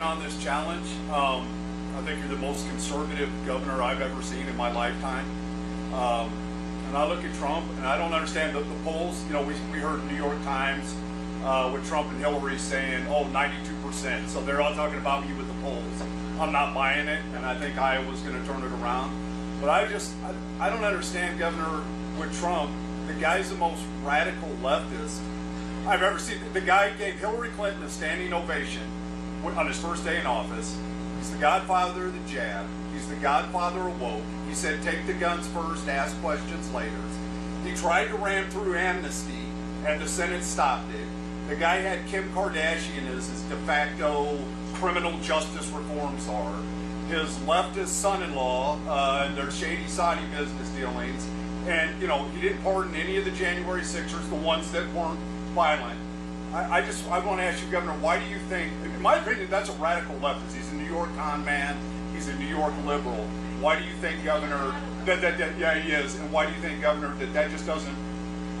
On this challenge. I think you're the most conservative governor I've ever seen in my lifetime. And I look at Trump, and I don't understand the polls. You know, we heard New York Times with Trump and Hillary saying, oh, 92%. So they're all talking about me with the polls. I'm not buying it, and I think Iowa's going to turn it around. But I don't understand, Governor, with Trump. The guy's the most radical leftist I've ever seen. The guy gave Hillary Clinton a standing ovation on his first day in office. He's the godfather of the jab. He's the godfather of woke. He said, take the guns first, ask questions later. He tried to ram through amnesty, and the Senate stopped it. The guy had Kim Kardashian as his de facto criminal justice reform czar. His leftist son-in-law and their shady Saudi business dealings. And, you know, he didn't pardon any of the January 6ers, the ones that weren't violent. I want to ask you, Governor, why do you think, in my opinion, that's a radical leftist. He's a New York con man. He's a New York liberal. Why do you think, Governor, yeah, he is. And why do you think, Governor, that just doesn't,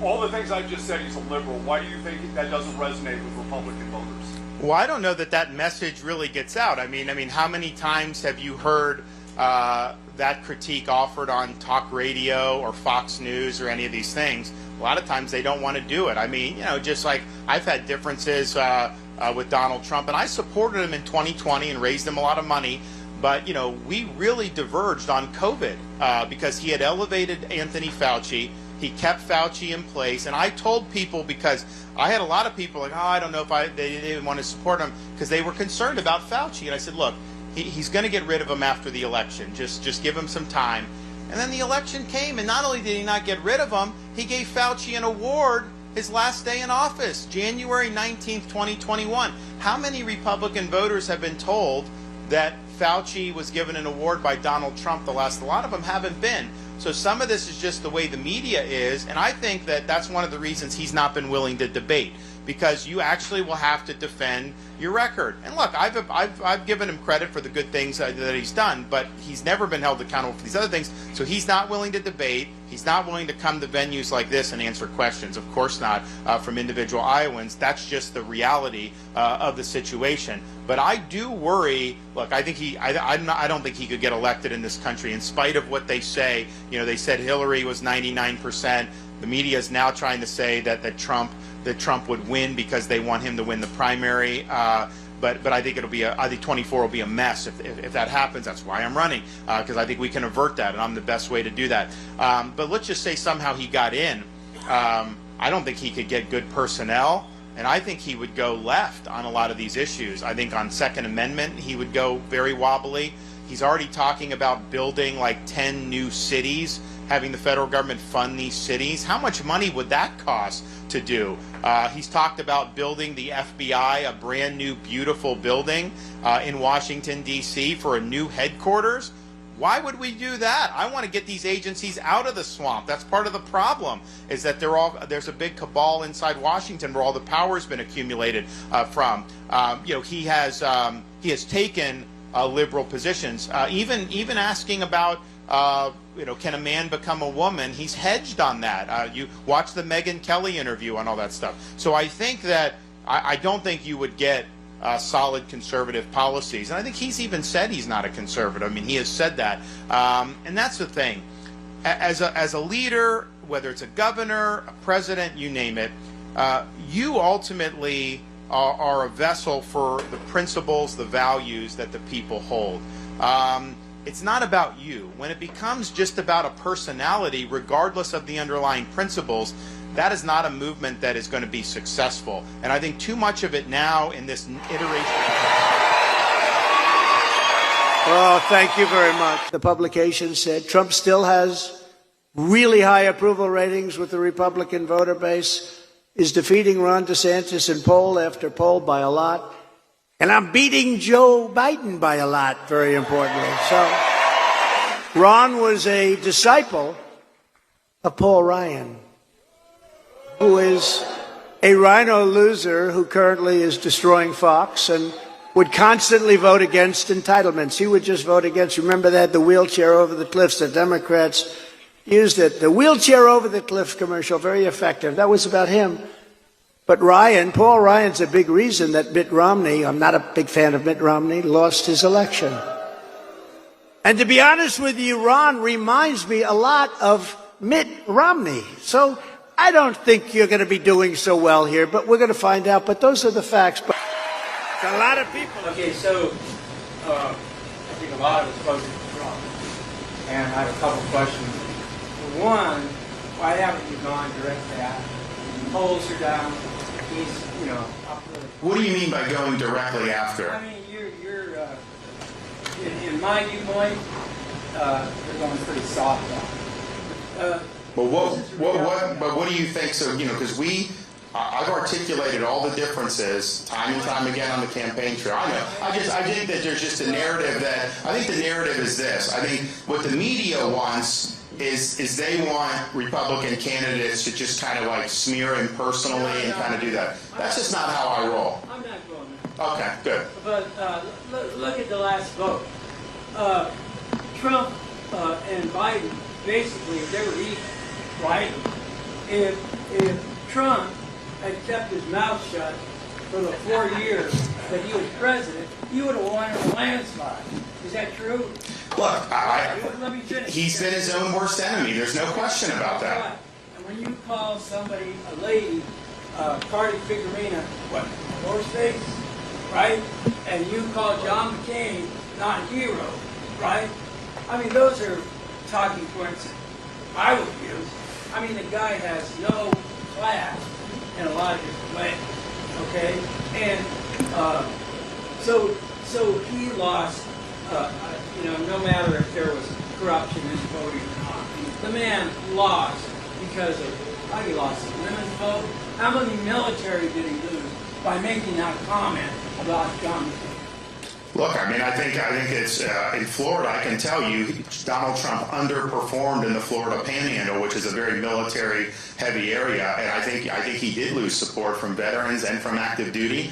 all the things I've just said, he's a liberal. Why do you think that doesn't resonate with Republican voters? Well, I don't know that message really gets out. I mean, how many times have you heard that critique offered on talk radio or Fox News or any of these things? A lot of times they don't want to do it. I mean, you know, just like I've had differences with Donald Trump, and I supported him in 2020 and raised him a lot of money. But, you know, we really diverged on COVID because he had elevated Anthony Fauci. He kept Fauci in place. And I told people, because I had a lot of people like, oh, I don't know if they didn't want to support him because they were concerned about Fauci. And I said, look, he's going to get rid of him after the election. Just give him some time. And then the election came, and not only did he not get rid of him, he gave Fauci an award his last day in office, January 19th, 2021. How many Republican voters have been told that Fauci was given an award by Donald Trump? A lot of them haven't been. So some of this is just the way the media is, and I think that that's one of the reasons he's not been willing to debate, because you actually will have to defend your record. And look, I've given him credit for the good things that he's done, but he's never been held accountable for these other things. So he's not willing to debate. He's not willing to come to venues like this and answer questions. Of course not from individual Iowans. That's just the reality of the situation. But I do worry. Look, I think I don't think he could get elected in this country, in spite of what they say. You know, they said Hillary was 99%. The media is now trying to say that Trump would win because they want him to win the primary. But I think I think 24 will be a mess if that happens. That's why I'm running, because I think we can avert that, and I'm the best way to do that. But let's just say somehow he got in. I don't think he could get good personnel, and I think he would go left on a lot of these issues. I think on Second Amendment he would go very wobbly. He's already talking about building like 10 new cities, having the federal government fund these cities. How much money would that cost to do? He's talked about building the FBI, a brand new, beautiful building in Washington, D.C. for a new headquarters. Why would we do that? I want to get these agencies out of the swamp. That's part of the problem, is that there's a big cabal inside Washington where all the power's been accumulated from. You know, he has taken liberal positions, even asking about you know, can a man become a woman? He's hedged on that. You watch the Megyn Kelly interview on all that stuff. So I think that I don't think you would get solid conservative policies. And I think he's even said he's not a conservative. I mean, he has said that. And that's the thing. As a leader, whether it's a governor, a president, you name it, you ultimately are a vessel for the principles, the values that the people hold. It's not about you. When it becomes just about a personality, regardless of the underlying principles, that is not a movement that is going to be successful. And I think too much of it now in this iteration. Well, thank you very much. The publication said Trump still has really high approval ratings with the Republican voter base, is defeating Ron DeSantis in poll after poll by a lot. And I'm beating Joe Biden by a lot, very importantly. So Ron was a disciple of Paul Ryan, who is a rhino loser who currently is destroying Fox and would constantly vote against entitlements. He would just vote against. Remember that, the wheelchair over the cliffs? The Democrats used it. The wheelchair over the cliff commercial, very effective. That was about him. But Paul Ryan's a big reason that Mitt Romney, I'm not a big fan of Mitt Romney, lost his election. And to be honest with you, Ron reminds me a lot of Mitt Romney. So I don't think you're going to be doing so well here, but we're going to find out. But those are the facts. But a lot of people. Okay, so I think a lot of it's focused on Trump. And I have a couple questions. One, why haven't you gone directly after? The polls are down. He's, up to the... What do you mean by going directly after? I mean, in my viewpoint, they're going pretty soft on it. But what do you think? So, because I've articulated all the differences time and time again on the campaign trail. I know. I think that there's just a narrative I think the narrative is this. I think what the media wants is they want Republican candidates to just kind of like smear him personally and kind of do that. That's just not how I roll. I'm not going there. Okay, good. But look at the last vote. Trump and Biden, basically, they were equal, right? If Trump had kept his mouth shut for the 4 years that he was president, he would have won in a landslide. Is that true? Look, Let me finish. he's been his own worst enemy. There's no question about that. And when you call somebody a lady, Cardi Figurina, what, horse face, right? And you call John McCain not a hero, right? I mean, those are talking points I would use. I mean, the guy has no class in a lot of different ways, okay? And so he lost, no matter if there was corruption in his voting or not. The man lost because of, he lost the women's vote. How many military did he lose by making that comment about John McCain? Look, I mean, I think it's in Florida. I can tell you, Donald Trump underperformed in the Florida Panhandle, which is a very military-heavy area, and I think he did lose support from veterans and from active duty.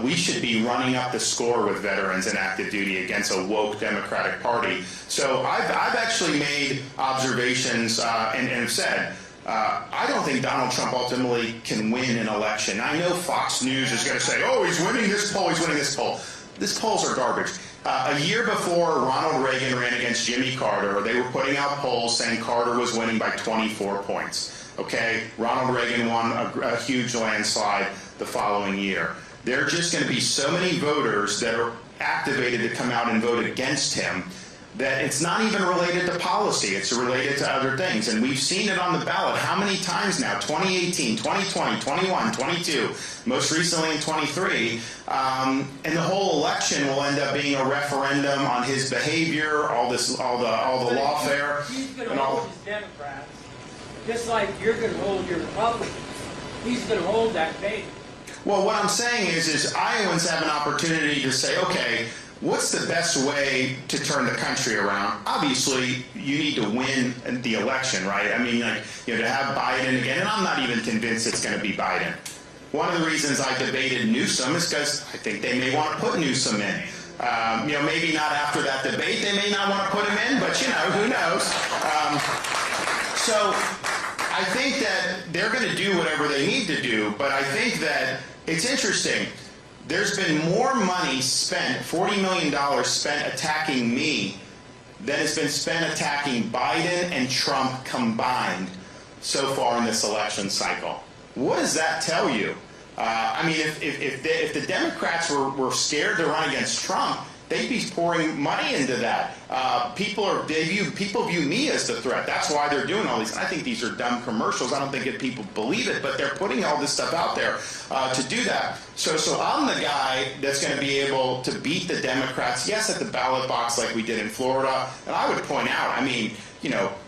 We should be running up the score with veterans and active duty against a woke Democratic Party. So I've actually made observations and have said. I don't think Donald Trump ultimately can win an election. I know Fox News is going to say, oh, he's winning this poll, he's winning this poll. These polls are garbage. A year before Ronald Reagan ran against Jimmy Carter, they were putting out polls saying Carter was winning by 24 points. Okay, Ronald Reagan won a huge landslide the following year. There are just going to be so many voters that are activated to come out and vote against him that it's not even related to policy, it's related to other things. And we've seen it on the ballot how many times now, 2018, 2020, 21, 22, most recently in 23, and the whole election will end up being a referendum on his behavior, all the lawfare. He's going to hold his Democrats, just like you're going to hold your Republicans. He's going to hold that bait. Well, what I'm saying is Iowans have an opportunity to say, okay, what's the best way to turn the country around? Obviously, you need to win the election, right? I mean, to have Biden again, and I'm not even convinced it's going to be Biden. One of the reasons I debated Newsom is because I think they may want to put Newsom in. Maybe not after that debate, they may not want to put him in, but who knows? So I think that they're going to do whatever they need to do, but I think that it's interesting. There's been more money spent, $40 million spent attacking me than has been spent attacking Biden and Trump combined so far in this election cycle. What does that tell you? I mean, if the Democrats were scared to run against Trump, they'd be pouring money into that. People view me as the threat. That's why they're doing all these. I think these are dumb commercials. I don't think people believe it, but they're putting all this stuff out there to do that. So I'm the guy that's going to be able to beat the Democrats, yes, at the ballot box like we did in Florida. And I would point out, I mean,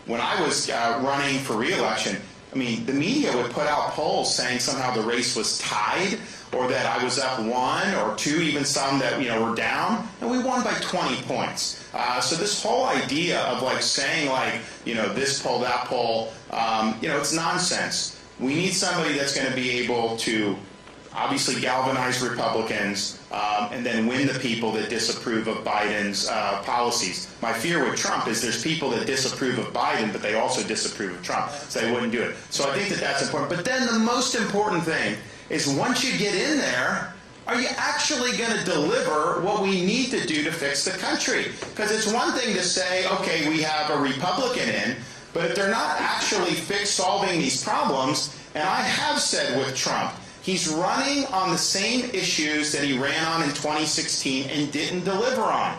when I was running for re-election, I mean, the media would put out polls saying somehow the race was tied, or that I was up 1 or 2, even some that were down, and we won by 20 points. So this whole idea of saying this poll, that poll, it's nonsense. We need somebody that's going to be able to obviously galvanize Republicans and then win the people that disapprove of Biden's policies. My fear with Trump is there's people that disapprove of Biden, but they also disapprove of Trump, so they wouldn't do it. So I think that that's important. But then the most important thing is once you get in there, are you actually going to deliver what we need to do to fix the country? Because it's one thing to say, okay, we have a Republican in, but if they're not actually solving these problems, and I have said with Trump, he's running on the same issues that he ran on in 2016 and didn't deliver on.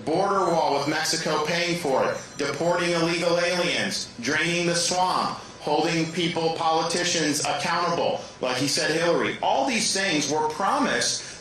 Border wall with Mexico paying for it, deporting illegal aliens, draining the swamp, holding people, politicians accountable, like he said Hillary. All these things were promised